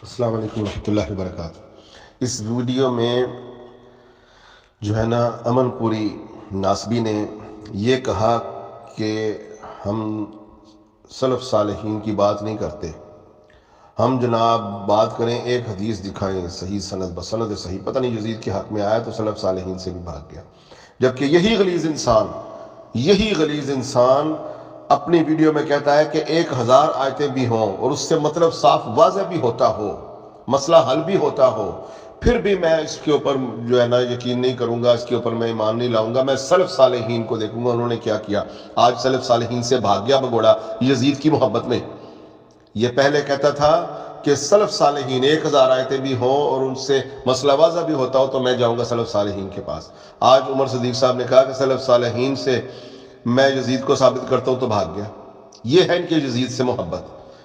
السلام علیکم ورحمۃ اللہ وبرکاتہ۔ اس ویڈیو میں جو ہے نا امن پوری ناسبی نے یہ کہا کہ ہم سلف صالحین کی بات نہیں کرتے، ہم جناب بات کریں ایک حدیث دکھائیں صحیح سند بسند صحیح، پتہ نہیں یزید کے حق میں آیا تو سلف صالحین سے بھی بھاگ گیا، جبکہ یہی غلیظ انسان اپنی ویڈیو میں کہتا ہے کہ 1000 آیتیں بھی ہوں اور اس سے مطلب صاف واضح بھی ہوتا ہو، مسئلہ حل بھی ہوتا ہو، پھر بھی میں اس کے اوپر جو ہے نا یقین نہیں کروں گا، اس کے اوپر میں ایمان نہیں لاؤں گا، میں سلف صالحین کو دیکھوں گا انہوں نے کیا کیا۔ آج سلف صالحین سے بھاگ گیا بگوڑا یزید کی محبت میں۔ یہ پہلے کہتا تھا کہ سلف صالحین 1000 آیتیں بھی ہوں اور ان سے مسئلہ واضح بھی ہوتا ہو تو میں جاؤں گا سلف صالحین کے پاس۔ آج عمر صدیق صاحب نے کہا کہ سلف صالحین سے میں یزید کو ثابت کرتا ہوں تو بھاگ گیا۔ یہ ہے ان کے یزید سے محبت،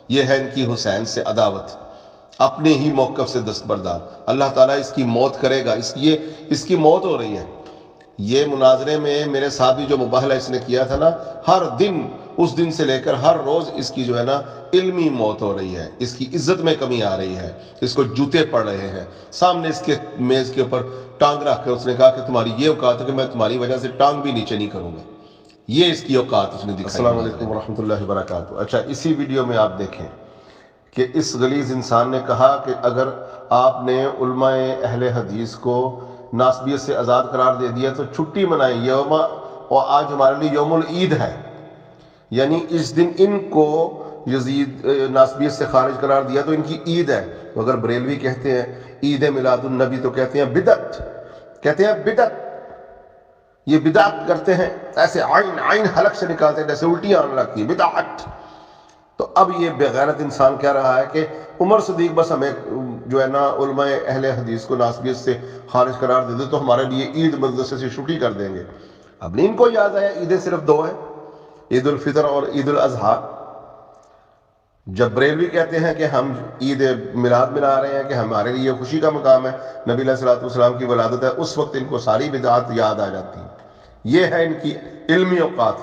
یہ ہے ان کی حسین سے عداوت، اپنے ہی موقف سے دستبردار۔ اللہ تعالیٰ اس کی موت کرے گا، اس کی موت ہو رہی ہے۔ یہ مناظرے میں میرے ساتھ بھی جو مباہلہ اس نے کیا تھا نا، ہر دن اس دن سے لے کر ہر روز اس کی جو ہے نا علمی موت ہو رہی ہے، اس کی عزت میں کمی آ رہی ہے، اس کو جوتے پڑ رہے ہیں۔ سامنے اس کے میز کے اوپر ٹانگ رکھ کر اس نے کہا کہ تمہاری یہ اوقات ہے کہ میں تمہاری وجہ سے ٹانگ بھی نیچے نہیں کروں گا۔ یہ اس کی اوقات اس نے دکھائی۔ السلام علیکم ورحمۃ اللہ وبرکاتہ۔ اچھا، اسی ویڈیو میں آپ دیکھیں کہ اس غلیظ انسان نے کہا کہ اگر آپ نے علماء اہل حدیث کو ناسبیت سے آزاد قرار دے دیا تو چھٹی منائیں، اور آج ہمارے لیے یوم العید ہے، یعنی اس دن ان کو یزید ناسبیت سے خارج قرار دیا تو ان کی عید ہے۔ اگر بریلوی کہتے ہیں عید میلاد النبی تو کہتے ہیں بدعت، یہ بدعت کرتے ہیں، ایسے عین حلق سے نکالتے ہیں جیسے الٹیاں آنے لگتی ہیں، بدعت۔ تو اب یہ بغیرت انسان کہہ رہا ہے کہ عمر صدیق بس ہمیں جو ہے نا علماء اہل حدیث کو ناسبیت سے خارج قرار دے دے تو ہمارے لیے عید مدرسے سے چھٹی کر دیں گے۔ اب نہیں ان کو یاد آیا عیدیں صرف 2 ہیں، عید الفطر اور عید الاضحیٰ۔ جب بریلوی کہتے ہیں کہ ہم عید میلاد منا رہے ہیں کہ ہمارے لیے خوشی کا مقام ہے، نبی علیہ الصلوۃ والسلام کی ولادت ہے، اس وقت ان کو ساری بدعات یاد آ جاتی ہیں۔ یہ ہے ان کی علمی اوقات،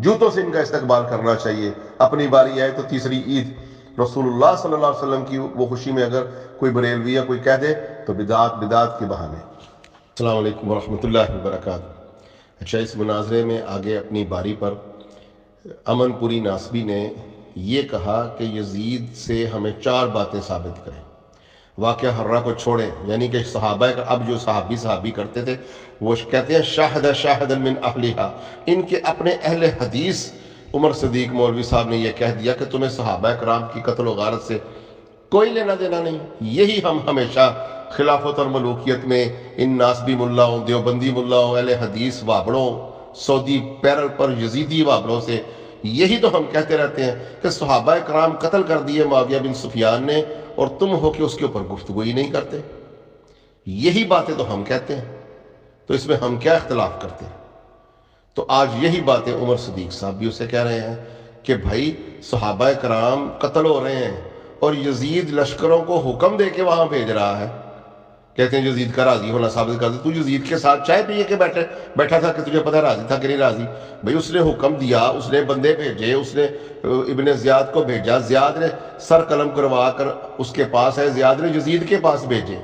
جوتوں سے ان کا استقبال کرنا چاہیے۔ اپنی باری آئے تو تیسری عید رسول اللہ صلی اللہ علیہ وسلم کی وہ خوشی میں اگر کوئی بریلوی یا کوئی کہہ دے تو بدعات کے بہانے۔ السلام علیکم ورحمۃ اللہ وبرکاتہ۔ اچھا، اس مناظرے میں آگے اپنی باری پر امن پوری ناسبی نے یہ کہا کہ یزید سے ہمیں 4 باتیں ثابت کریں، واقعہ حرہ کو چھوڑیں، یعنی کہ صحابہ کا اب جو صحابی کرتے تھے وہ کہتے ہیں شاہد من اہلہا، ان کے اپنے اہل حدیث عمر صدیق مولوی صاحب نے یہ کہہ دیا کہ تمہیں صحابہ کرام کی قتل و غارت سے کوئی لینا دینا نہیں۔ یہی ہم ہمیشہ خلافت اور ملوکیت میں ان ناسبی ملاؤں، دیوبندی ملاؤں، اہل حدیث وابڑوں، سعودی پیرل پر یزیدی وابڑوں سے یہی تو ہم کہتے رہتے ہیں کہ صحابہ کرام قتل کر دیے معاویہ بن سفیان نے اور تم ہو کہ اس کے اوپر گفتگو ہی نہیں کرتے۔ یہی باتیں تو ہم کہتے ہیں، تو اس میں ہم کیا اختلاف کرتے ہیں؟ تو آج یہی باتیں عمر صدیق صاحب بھی اسے کہہ رہے ہیں کہ بھائی صحابہ کرام قتل ہو رہے ہیں اور یزید لشکروں کو حکم دے کے وہاں بھیج رہا ہے۔ کہتے ہیں یزید کا راضی ہونا ثابت کر دے، تو یزید کے ساتھ چائے پیے کے بیٹھا تھا کہ تجھے پتہ راضی تھا کہ نہیں راضی؟ بھئی اس نے حکم دیا، اس نے بندے بھیجے، اس نے ابن زیاد کو بھیجا، زیاد نے سر قلم کروا کر اس کے پاس ہے، زیاد نے یزید کے پاس بھیجے،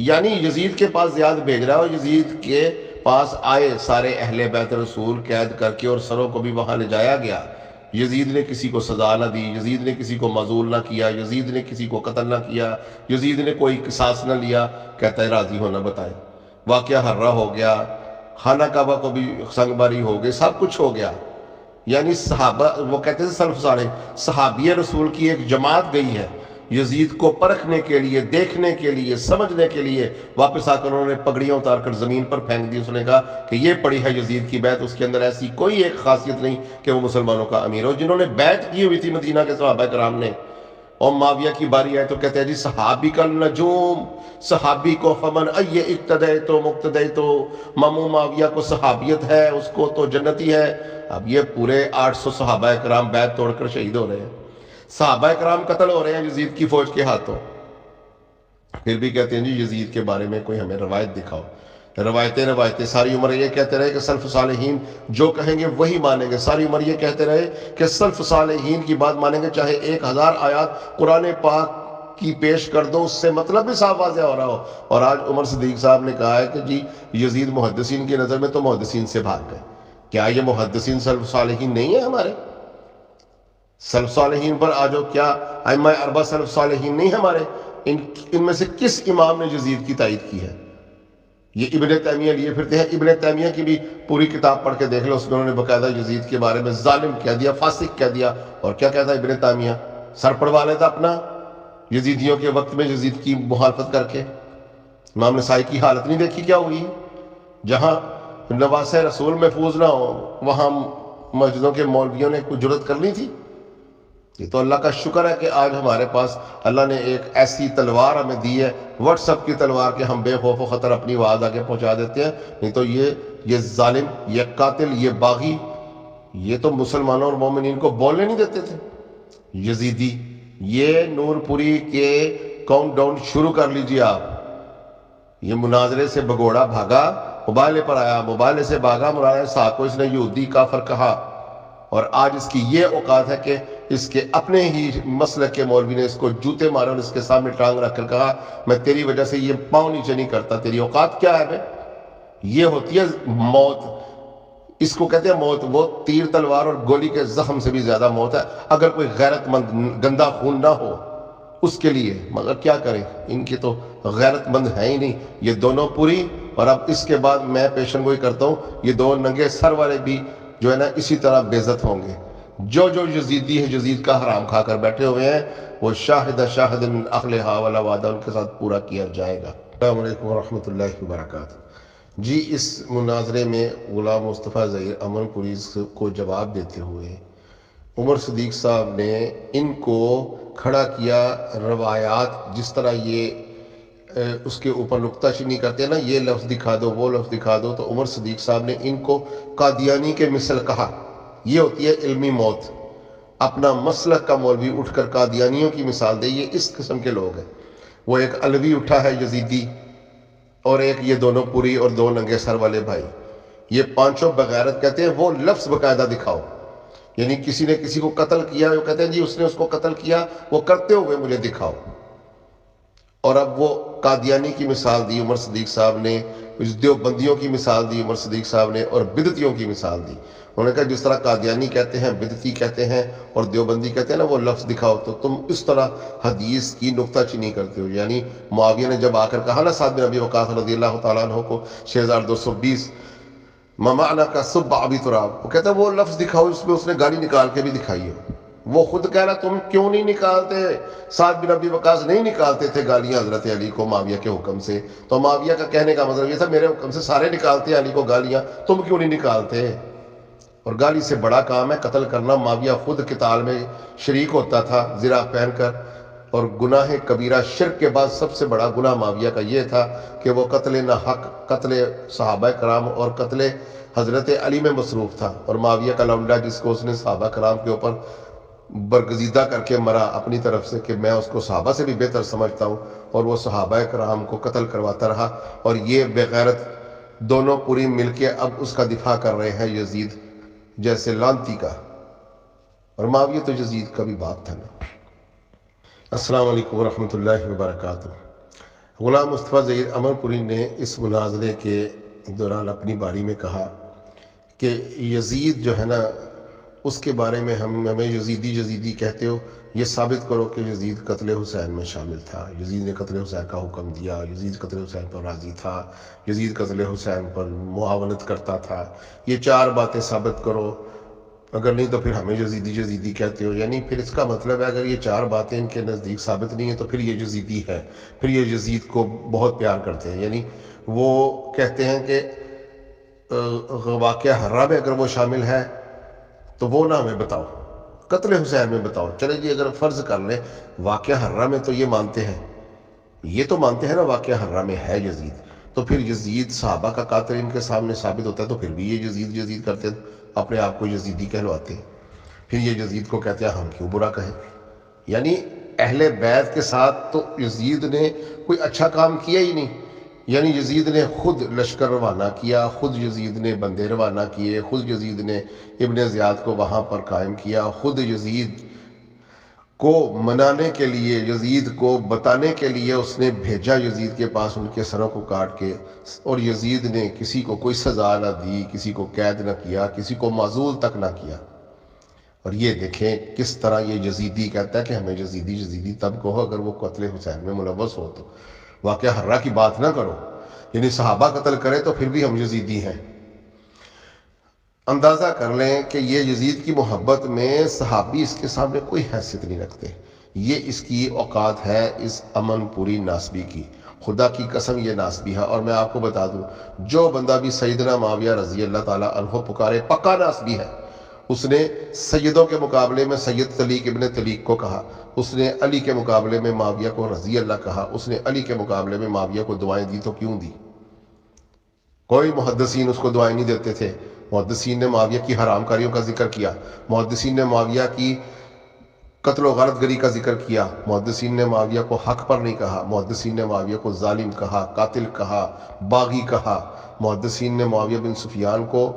یعنی یزید کے پاس زیاد بھیج رہا ہے اور یزید کے پاس آئے سارے اہل بیت رسول قید کر کے اور سروں کو بھی وہاں لے جایا گیا۔ یزید نے کسی کو سزا نہ دی، یزید نے کسی کو معزول نہ کیا، یزید نے کسی کو قتل نہ کیا، یزید نے کوئی قصاص نہ لیا۔ کہتا ہے راضی ہونا بتائے، واقعہ حرہ ہو گیا، خانہ کعبہ کو بھی سنگ باری ہو گئی، سب کچھ ہو گیا۔ یعنی صحابہ، وہ کہتے ہیں سلف صالح، صحابی رسول کی ایک جماعت گئی ہے یزید کو پرکھنے کے لیے، دیکھنے کے لیے، سمجھنے کے لیے۔ واپس آ کر انہوں نے پگڑیاں اتار کر زمین پر پھینک دی۔ اس نے کہا کہ یہ پڑی ہے یزید کی بیعت، اس کے اندر ایسی کوئی ایک خاصیت نہیں کہ وہ مسلمانوں کا امیر ہو۔ جنہوں نے بیعت کی ہوئی تھی مدینہ کے صحابہ کرام نے، اور معاویہ کی باری آئے تو کہتے ہیں جی صحابی کا نجوم، صحابی کو فمن ای اقتدے تو مقتدے تو، مامو معاویہ کو صحابیت ہے، اس کو تو جنتی ہے۔ اب یہ پورے 800 صحابہ کرام بیعت توڑ کر شہید ہو رہے ہیں، صحابہ کرام قتل ہو رہے ہیں یزید کی فوج کے ہاتھوں، پھر بھی کہتے ہیں جی یزید کے بارے میں کوئی ہمیں روایت دکھاؤ۔ روایتیں ساری عمر یہ کہتے رہے کہ سلف صالحین جو کہیں گے وہی مانیں گے، ساری عمر یہ کہتے رہے کہ سلف صالحین کی بات مانیں گے، چاہے 1000 آیات قرآن پاک کی پیش کر دو، اس سے مطلب بھی صاف واضح ہو رہا ہو۔ اور آج عمر صدیق صاحب نے کہا ہے کہ جی یزید محدثین کی نظر میں تو محدثین سے بھاگ گئے۔ کیا یہ محدثین سلف صالحین نہیں ہیں ہمارے؟ سلف صالحین پر آجو، کیا ائمہ اربعہ سلف صالحین نہیں ہمارے؟ ان میں سے کس امام نے یزید کی تائید کی ہے؟ یہ ابن تیمیہ لیے پھرتے ہیں۔ ابن تیمیہ کی بھی پوری کتاب پڑھ کے دیکھ لو، اس میں انہوں نے باقاعدہ یزید کے بارے میں ظالم کہہ دیا، فاسق کہہ دیا۔ اور کیا کہتا ہے ابن تیمیہ؟ سر پڑوا لیتا اپنا یزیدیوں کے وقت میں یزید کی مخالفت کر کے۔ امام نسائی کی حالت نہیں دیکھی کیا ہوئی؟ جہاں نواسہ رسول محفوظ نہ ہو وہاں مسجدوں کے مولویوں نے کوئی جرأت کرنی تھی؟ یہ تو اللہ کا شکر ہے کہ آج ہمارے پاس اللہ نے ایک ایسی تلوار ہمیں دی ہے، واٹس ایپ کی تلوار، کہ ہم بے خوف و خطر اپنی آواز آگے پہنچا دیتے ہیں۔ نہیں تو یہ ظالم، یہ قاتل، یہ باغی، یہ تو مسلمانوں اور مومنین کو بولنے نہیں دیتے تھے۔ یزیدی، یہ نور پوری کے کاؤنٹ ڈاؤن شروع کر لیجیے آپ۔ یہ مناظرے سے بگوڑا بھاگا، مبالے پر آیا، مبالے سے بھاگا، مولانا صاحب کو اس نے یہودی کافر کہا، اور آج اس کی یہ اوقات ہے کہ اس کے اپنے ہی مسلک کے مولوی نے اس کو جوتے مارے اور اس کے سامنے ٹانگ رکھ کر کہا میں تیری وجہ سے یہ پاؤں نیچے نہیں کرتا۔ تیری اوقات کیا ہے بے؟ یہ ہوتی ہے موت، اس کو کہتے ہیں موت۔ وہ تیر تلوار اور گولی کے زخم سے بھی زیادہ موت ہے اگر کوئی غیرت مند گندا خون نہ ہو اس کے لیے۔ مگر کیا کریں، ان کی تو غیرت مند ہے ہی نہیں یہ دونوں پوری۔ اور اب اس کے بعد میں پیشن گوئی کرتا ہوں، یہ دو ننگے سر والے بھی جو ہے نا اسی طرح بے عزت ہوں گے۔ جو یزیدی ہے، یزید کا حرام کھا کر بیٹھے ہوئے ہیں، وہ شاہد من اہلھا والا وعدہ ان کے ساتھ پورا کیا جائے گا۔ السلام علیکم ورحمۃ اللہ وبرکاتہ۔ جی، اس مناظرے میں غلام مصطفیٰ ظہیر امن پوری کو جواب دیتے ہوئے عمر صدیق صاحب نے ان کو کھڑا کیا، روایات جس طرح یہ اس کے اوپر نکتہ چینی کرتے ہیں نا، یہ لفظ دکھا دو، وہ لفظ دکھا دو، تو عمر صدیق صاحب نے ان کو قادیانی کے مثل کہا۔ یہ ہوتی ہے علمی موت۔ اپنا مسلک کا مولوی اٹھ کر قادیانیوں کی مثال دے، یہ اس قسم کے لوگ ہیں۔ وہ ایک علوی اٹھا ہے یزیدی، اور ایک یہ دونوں پوری اور دو ننگے سر والے بھائی، یہ پانچوں بغیرت کہتے ہیں۔ وہ لفظ باقاعدہ دکھاؤ، یعنی کسی نے کسی کو قتل کیا، وہ کہتے ہیں جی اس نے اس کو قتل کیا، وہ کرتے ہوئے مجھے دکھاؤ۔ اور اب وہ قادیانی کی مثال دی عمر صدیق صاحب نے، دیوبندیوں کی مثال دی عمر صدیق صاحب نے، اور بدعتیوں کی مثال دی۔ انہوں نے کہا جس طرح قادیانی کہتے ہیں، بدعتی کہتے ہیں اور دیوبندی کہتے ہیں نا، وہ لفظ دکھاؤ۔ تو تم اس طرح حدیث کی نکتہ چینی کرتے ہو۔ یعنی معاویہ نے جب آ کر کہا نا سعد بن ابی وقاص رضی اللہ تعالیٰ عنہ کو 6220 ممعنا کا سب ابی تراب، وہ کہتا ہے وہ لفظ دکھاؤ، اس میں اس نے گالی نکال کے بھی دکھائی ہے۔ وہ خود کہہ رہا تم کیوں نہیں نکالتے؟ سعد بن ابی وقاص نہیں نکالتے تھے گالیاں حضرت علی کو معاویہ کے حکم سے، تو معاویہ کا کہنے کا مطلب یہ تھا میرے حکم سے سارے نکالتے ہیں علی کو گالیاں، تم کیوں نہیں نکالتے؟ اور گالی سے بڑا کام ہے قتل کرنا۔ معاویہ خود قتال میں شریک ہوتا تھا زرہ پہن کر، اور گناہ کبیرہ شرک کے بعد سب سے بڑا گناہ معاویہ کا یہ تھا کہ وہ قتل نہ حق، قتل صحابہ کرام اور قتل حضرت علی میں مصروف تھا۔ اور معاویہ کا لونڈا جس کو اس نے صحابہ کرام کے اوپر برگزیدہ کر کے مرا اپنی طرف سے کہ میں اس کو صحابہ سے بھی بہتر سمجھتا ہوں، اور وہ صحابہ کرام کو قتل کرواتا رہا۔ اور یہ بغیرت دونوں پوری مل کے اب اس کا دفاع کر رہے ہیں یزید جیسے لانتی کا، اور معاویہ تو یزید کا بھی باپ تھا نا۔ السلام علیکم ورحمۃ اللہ وبرکاتہ۔ غلام مصطفیٰ ظہیر امن پوری نے اس مناظرے کے دوران اپنی باری میں کہا کہ یزید جو ہے نا، اس کے بارے میں ہمیں یزیدی کہتے ہو، یہ ثابت کرو کہ یزید قتل حسین میں شامل تھا، یزید نے قتل حسین کا حکم دیا، یزید قتل حسین پر راضی تھا، یزید قتل حسین پر معاونت کرتا تھا، یہ چار باتیں ثابت کرو، اگر نہیں تو پھر ہمیں یزیدی کہتے ہو۔ یعنی پھر اس کا مطلب ہے اگر یہ چار باتیں ان کے نزدیک ثابت نہیں ہیں تو پھر یہ یزیدی ہے، پھر یہ یزید کو بہت پیار کرتے ہیں۔ یعنی وہ کہتے ہیں کہ واقعہ حرہ میں اگر وہ شامل ہے تو وہ نہ ہمیں بتاؤ، قتل حسین میں بتاؤ۔ چلے جی اگر فرض کر لیں واقعہ حرہ میں تو یہ مانتے ہیں، یہ تو مانتے ہیں نا واقعہ حرہ میں ہے یزید، تو پھر یزید صحابہ کا قاتل ان کے سامنے ثابت ہوتا ہے تو پھر بھی یہ یزید کرتے ہیں، اپنے آپ کو یزیدی کہلواتے ہیں۔ پھر یہ یزید کو کہتے ہیں ہم کیوں برا کہیں؟ یعنی اہل بیت کے ساتھ تو یزید نے کوئی اچھا کام کیا ہی نہیں۔ یعنی یزید نے خود لشکر روانہ کیا، خود یزید نے بندے روانہ کیے، خود یزید نے ابن زیاد کو وہاں پر قائم کیا، خود یزید کو منانے کے لیے، یزید کو بتانے کے لیے اس نے بھیجا یزید کے پاس ان کے سروں کو کاٹ کے، اور یزید نے کسی کو کوئی سزا نہ دی، کسی کو قید نہ کیا، کسی کو معزول تک نہ کیا۔ اور یہ دیکھیں کس طرح یہ یزیدی کہتا ہے کہ ہمیں یزیدی تب کہو اگر وہ قتل حسین میں ملوث ہو، تو واقعہ حرہ کی بات نہ کرو، یعنی صحابہ قتل کرے تو پھر بھی ہم یزیدی ہیں۔ اندازہ کر لیں کہ یہ یزید کی محبت میں صحابی اس کے سامنے کوئی حیثیت نہیں رکھتے۔ یہ اس کی اوقات ہے اس امن پوری ناسبی کی، خدا کی قسم یہ ناسبی ہے۔ اور میں آپ کو بتا دوں، جو بندہ بھی سیدنا معاویہ رضی اللہ تعالیٰ عنہ پکارے پکا ناسبی ہے۔ اس نے سیدوں کے مقابلے میں سید طلیق ابن طلیق کو کہا، اس نے علی کے مقابلے میں معاویہ کو رضی اللہ کہا، اس نے علی کے مقابلے میں معاویہ کو دعائیں دی تو کیوں دی؟ کوئی محدثین اس کو دعائیں نہیں دیتے تھے۔ محدثین نے معاویہ کی حرام کاریوں کا ذکر کیا، محدثین نے معاویہ کی قتل و غارت گری کا ذکر کیا، محدثین نے معاویہ کو حق پر نہیں کہا، محدثین نے معاویہ کو ظالم کہا، قاتل کہا، باغی کہا، محدثین نے معاویہ بن سفیان کو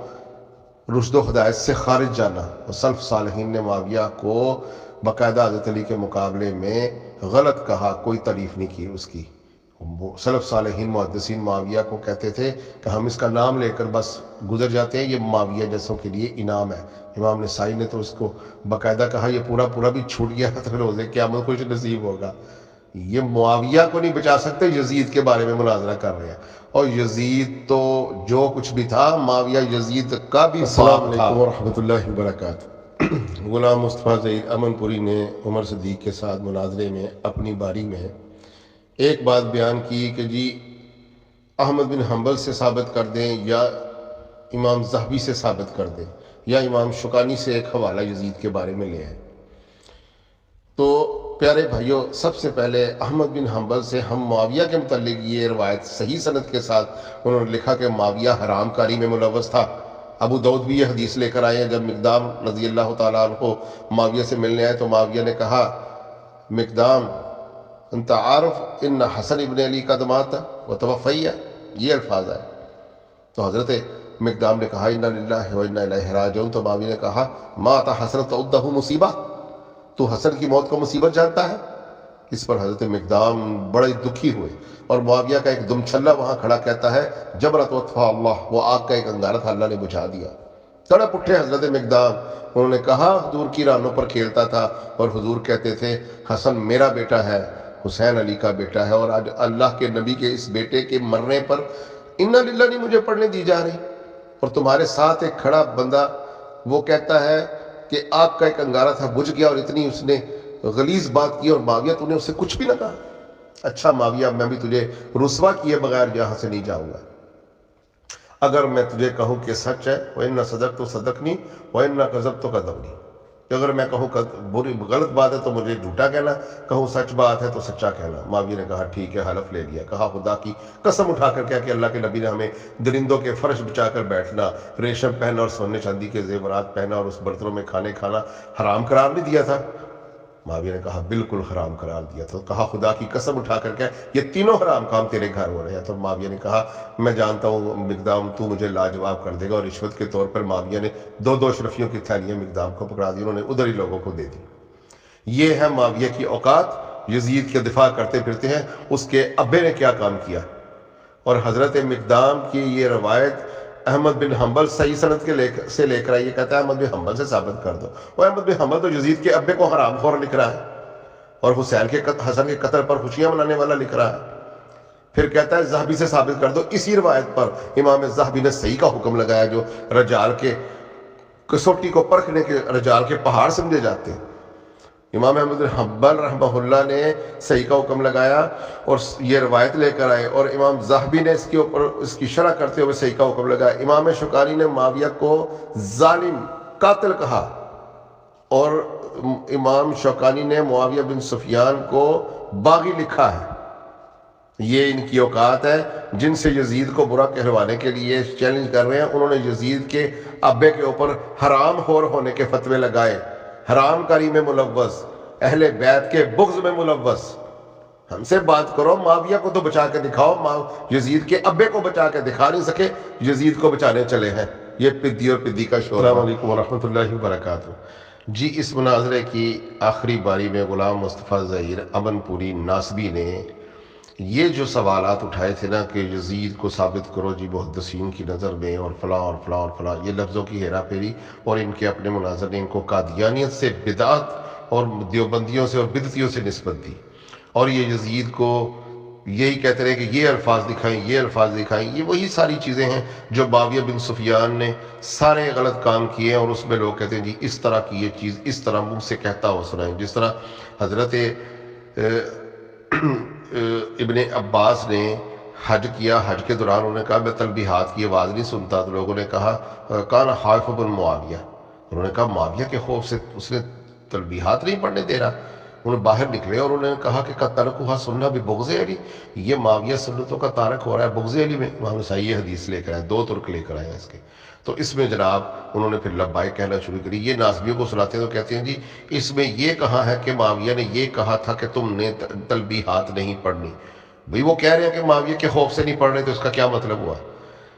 رشد و ہدایت سے خارج جانا، اور سلف صالحین نے معاویہ کو باقاعدہ حضرت علی کے مقابلے میں غلط کہا، کوئی تعریف نہیں کی اس کی۔ سلف صالحین محدثین معاویہ کو کہتے تھے کہ ہم اس کا نام لے کر بس گزر جاتے ہیں، یہ معاویہ جیسوں کے لیے انعام ہے۔ امام نسائی نے تو اس کو باقاعدہ کہا یہ پورا بھی چھوٹ گیا تو روزے قیامت خوش نصیب ہوگا۔ یہ معاویہ کو نہیں بچا سکتے، یزید کے بارے میں مناظرہ کر رہے ہیں، اور یزید تو جو کچھ بھی تھا معاویہ یزید کا بھی السلام علیکم ورحمۃ اللہ وبرکاتہ۔ غلام مصطفیٰ ظہیر امن پوری نے عمر صدیق کے ساتھ مناظرے میں اپنی باری میں ایک بات بیان کی کہ جی احمد بن حنبل سے ثابت کر دیں یا امام ذہبی سے ثابت کر دیں یا امام شوکانی سے ایک حوالہ یزید کے بارے میں لے آئے۔ تو پیارے بھائیوں، سب سے پہلے احمد بن حنبل سے ہم معاویہ کے متعلق یہ روایت صحیح سند کے ساتھ انہوں نے لکھا کہ معاویہ حرام کاری میں ملوث تھا۔ ابو داؤد بھی یہ حدیث لے کر آئے ہیں، جب مقدام رضی اللہ تعالیٰ عنہ معاویہ سے ملنے آئے تو معاویہ نے کہا مقدام انت عارف ان حسن ابن علی قد مات وتوفی، یہ الفاظ آئے۔ تو حضرت مقدام نے کہا انا للہ و انا الیہ راجعون، تو معاویہ نے کہا مات حسن تعدہ مصیبہ، تو حسن کی موت کو مصیبت جانتا ہے؟ اس پر حضرت مقدام بڑے دکھی ہوئے، اور معاویہ کا ایک دم چھلا وہاں کھڑا کہتا ہے جبرت وطفا اللہ، وہ آگ کا ایک انگارہ تھا اللہ نے بجھا دیا۔ تڑپ اٹھے حضرت مقدام، انہوں نے کہا حضور کی رانوں پر کھیلتا تھا، اور حضور کہتے تھے حسن میرا بیٹا ہے، حسین علی کا بیٹا ہے، اور آج اللہ کے نبی کے اس بیٹے کے مرنے پر انا للہ نہیں مجھے پڑھنے دی جا رہی، اور تمہارے ساتھ ایک کھڑا بندہ وہ کہتا ہے کہ آگ کا ایک انگارہ تھا بجھ گیا، اور اتنی اس نے غلیظ بات کی، اور معاویہ تو نے اسے کچھ بھی نہ کہا۔ اچھا معاویہ میں بھی تجھے رسوا کیے بغیر یہاں سے نہیں جاؤں گا۔ اگر میں تجھے کہوں کہ سچ ہے وَإِنَّ صَدَقْتُ صَدَقْنِي وَإِنَّ كَذَبْتُ كَذَبْنِي، کہ اگر میں کہوں غلط بات ہے تو مجھے جھوٹا کہنا، کہوں سچ بات ہے تو سچا کہنا۔ معاویہ نے کہا ٹھیک ہے، حلف لے لیا، کہا خدا کی قسم اٹھا کر کیا کہ اللہ کے نبی نے ہمیں درندوں کے فرش بچا کر بیٹھنا، ریشم پہنا اور سونے چاندی کے زیورات پہنا اور اس برتنوں میں کھانے کھانا حرام قرار نہیں دیا تھا؟ معاویہ نے کہا بالکل حرام قرار دیا تھا۔ کہا خدا کی قسم اٹھا کر کیا یہ تینوں حرام کام تیرے گھر ہو رہے ہیں؟ تو معاویہ نے کہا میں جانتا ہوں مقدام تو مجھے لاجواب کر دے گا، اور رشوت کے طور پر معاویہ نے دو اشرفیوں کی تھیلیاں مقدام کو پکڑا دی، انہوں نے ادھر ہی لوگوں کو دے دی۔ یہ ہے معاویہ کی اوقات، یزید کے دفاع کرتے پھرتے ہیں۔ اس کے ابے نے کیا کام کیا؟ اور حضرت مقدام کی یہ روایت احمد بن حنبل صحیح سند سے لے کر آئیے، کہتا ہے احمد بن حنبل سے ثابت کر دو۔ اور احمد بن حنبل تو یزید کے ابے کو حرام خور لکھ رہا ہے، اور حسین کے حسن کے قتل پر خوشیاں منانے والا لکھ رہا ہے۔ پھر کہتا ہے ذہبی سے ثابت کر دو۔ اسی روایت پر امام ذہبی نے صحیح کا حکم لگایا، جو رجال کے کسوٹی کو پرکھنے کے رجال کے پہاڑ سمجھے جاتے ہیں۔ امام احمد بن حنبل رحمہ اللہ نے صحیح کا حکم لگایا اور یہ روایت لے کر آئے، اور امام ذہبی نے اس کے اوپر اس کی شرح کرتے ہوئے صحیح کا حکم لگایا۔ امام شوکانی نے معاویہ کو ظالم قاتل کہا، اور امام شوکانی نے معاویہ بن سفیان کو باغی لکھا ہے۔ یہ ان کی اوقات ہے جن سے یزید کو برا کہلوانے کے لیے چیلنج کر رہے ہیں۔ انہوں نے یزید کے ابے کے اوپر حرام خور ہونے کے فتوے لگائے، حرام کاری میں ملوث، اہل بیت کے بغض میں ملوث۔ ہم سے بات کرو، معاویہ کو تو بچا کے دکھاؤ، یزید کے ابے کو بچا کے دکھا نہیں سکے، یزید کو بچانے چلے ہیں۔ یہ پدی اور پدی کا شور۔ السلام علیکم ورحمۃ اللہ وبرکاتہ۔ جی اس مناظرے کی آخری باری میں غلام مصطفیٰ ظہیر امن پوری ناسبی نے یہ جو سوالات اٹھائے تھے نا کہ یزید کو ثابت کرو جی محدثین کی نظر میں اور فلاں اور فلاں اور فلاں، یہ لفظوں کی ہیرا پھیری، اور ان کے اپنے مناظر نے ان کو قادیانیت سے، بدعت اور دیوبندیوں سے اور بدعتیوں سے نسبت دی، اور یہ یزید کو یہی کہتے رہے کہ یہ الفاظ دکھائیں، یہ الفاظ دکھائیں، یہ وہی ساری چیزیں ہیں جو معاویہ بن سفیان نے سارے غلط کام کیے ہیں، اور اس میں لوگ کہتے ہیں جی اس طرح کی یہ چیز اس طرح منہ سے کہتا ہوا سنائیں، جس طرح حضرت ابن عباس نے حج کیا، حج کے دوران انہوں نے کہا میں تلبیحات کی آواز نہیں سنتا، تو لوگوں نے کہا کان خائف بن معاویہ، انہوں نے کہا معاویہ کے خوف سے اس نے تلبیحات نہیں پڑھنے دے رہا، انہوں نے باہر نکلے اور انہوں نے کہا کہ ترکھا سننا بھی بغض علی، یہ معاویہ سنتوں کا تارک ہو رہا ہے بغض علی میں، امام نسائی یہ حدیث لے کر آئے، 2 ترک لے کر آئے ہیں اس کے، تو اس میں جناب انہوں نے پھر لبائک کہنا شروع کری، یہ ناسبیوں کو سناتے ہیں تو کہتے ہیں جی اس میں یہ کہا ہے کہ معاویہ نے یہ کہا تھا کہ تم نے تلبیحات نہیں پڑھنی، بھئی وہ کہہ رہے ہیں کہ معاویہ کے خوف سے نہیں پڑھ رہے تو اس کا کیا مطلب ہوا؟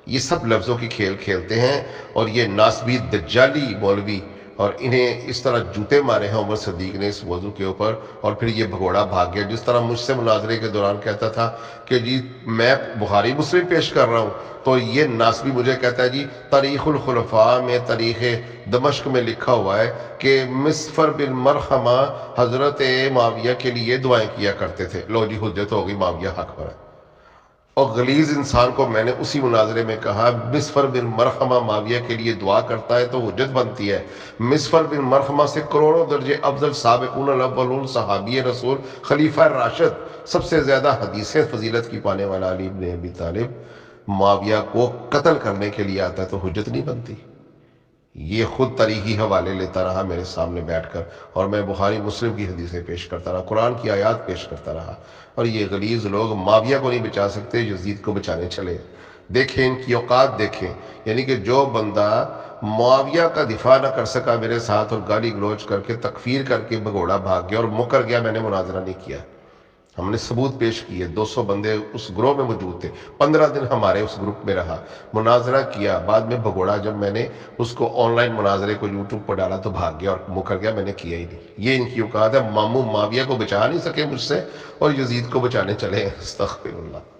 یہ سب لفظوں کی کھیل کھیلتے ہیں، اور یہ ناسبی دجالی مولوی، اور انہیں اس طرح جوتے مارے ہیں عمر صدیق نے اس موضوع کے اوپر، اور پھر یہ بھگوڑا بھاگ گیا، جس طرح مجھ سے مناظرے کے دوران کہتا تھا کہ جی میں بخاری مسلم پیش کر رہا ہوں، تو یہ ناسبی مجھے کہتا ہے جی تاریخ الخلفاء میں، تاریخ دمشق میں لکھا ہوا ہے کہ مسفر بن مرحمہ حضرت معاویہ کے لیے دعائیں کیا کرتے تھے، لو جی حجت ہو گئی، معاویہ حق پر ہے، اور غلیظ انسان کو میں نے اسی مناظرے میں کہا مسفر بن مرحمہ معاویہ کے لیے دعا کرتا ہے تو حجت بنتی ہے، مسفر بن مرحمہ سے کروڑوں درجے افضل سابقون الاولون صحابی رسول خلیفہ راشد، سب سے زیادہ حدیثیں فضیلت کی پانے والا علی بن ابی طالب معاویہ کو قتل کرنے کے لیے آتا ہے تو حجت نہیں بنتی؟ یہ خود تاریخی حوالے لیتا رہا میرے سامنے بیٹھ کر، اور میں بخاری مسلم کی حدیثیں پیش کرتا رہا، قرآن کی آیات پیش کرتا رہا، اور یہ غلیظ لوگ معاویہ کو نہیں بچا سکتے، یزید کو بچانے چلے۔ دیکھیں ان کی اوقات دیکھیں، یعنی کہ جو بندہ معاویہ کا دفاع نہ کر سکا میرے ساتھ اور گالی گلوچ کر کے تکفیر کر کے بھگوڑا بھاگ گیا اور مکر گیا، میں نے مناظرہ نہیں کیا، ہم نے ثبوت پیش کیے، 200 بندے اس گروہ میں موجود تھے، 15 دن ہمارے اس گروپ میں رہا، مناظرہ کیا، بعد میں بھگوڑا جب میں نے اس کو آن لائن مناظرے کو یوٹیوب پر ڈالا تو بھاگ گیا اور مکر گیا، میں نے کیا ہی نہیں۔ یہ ان کی اوقات ہے، ماموں معاویہ کو بچا نہیں سکے مجھ سے اور یزید کو بچانے چلے، استغفر اللہ۔